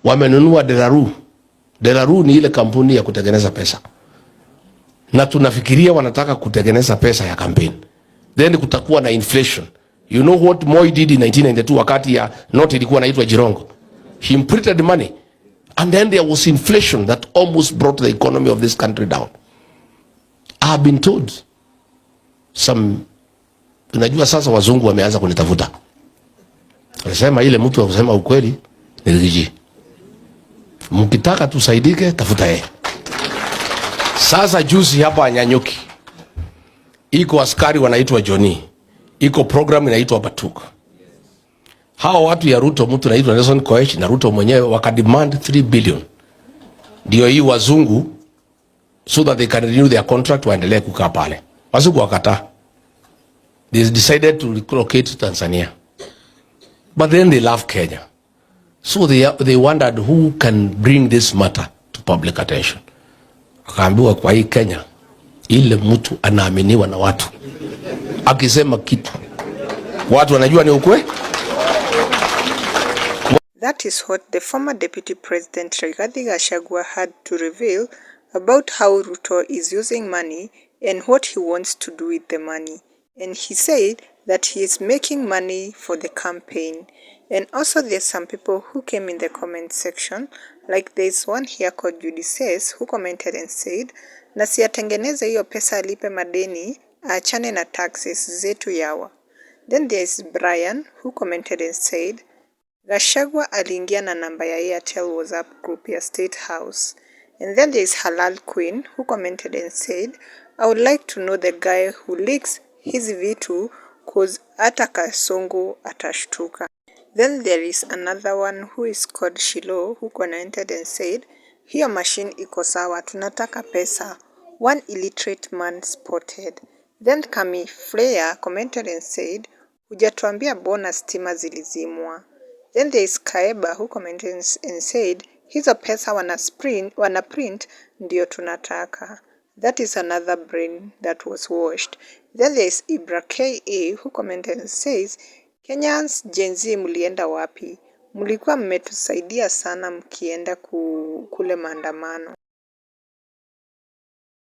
wamenunua Delaru. Delaru ni ile kampuni ya kutengeneza pesa. Na tunafikiria wanataka kutengeneza pesa ya campaign. Then kutakuwa na inflation. You know what Moi did in 1992 wakati ya note ilikuwa inaitwa Jirongo? He imprinted money. And then there was inflation that almost brought the economy of this country down. I have been told unajua sasa wazungu wameanza kunitafuta. Wanasema ile mtu wa kusema ukweli ni Rigiji. Mkitaka tusaidike tafuta yeye. Sasa juzi hapa Nyanyuki iko askari wanaitwa Johnny. Iko program inaitwa Batuk. Hao watu ya Ruto, mtu anaitwa Nelson Koech na Ruto mwenyewe wakademand 3 billion. Ndio hii wazungu so that they can renew their contract waendelee kukaa pale. Wazungu wakataa. They decided to relocate to Tanzania. But then they love Kenya. So they wondered who can bring this matter to public attention. Akaambiwa kwa hii Kenya ile mtu anaaminiwa na watu. Akisema kitu watu wanajua ni ukweli. That is what the former Deputy President Rigathi Gachagua had to reveal about how Ruto is using money and what he wants to do with the money. And he said that he is making money for the campaign. And also there's some people who came in the comment section, like there's one here called Judy Says, who commented and said, na siatengeneze hiyo pesa alipe madeni, aachane na taxes zetu yawa. Then there's Brian, who commented and said, Gachagua aliingia na namba ya Airtel WhatsApp group ya State House. And then there's Halal Queen, who commented and said, I would like to know the guy who leaks his vitu cause hata Kasongo atashtuka. Then there is another one who is called Shilo, who commented and said, hiyo machine iko sawa, tunataka pesa. One illiterate man spotted. Then Kami Flair commented and said, hujatuambia bona stima zilizimwa. Then there is Kaeba, who commented and said, hizo pesa wana print ndio tunataka. That is another brain that was washed. Then there is Ibra K.A. who commented and says, Kenyans Gen Z mulienda wapi? Mulikuwa mmetusaidia sana mkienda kule maandamano.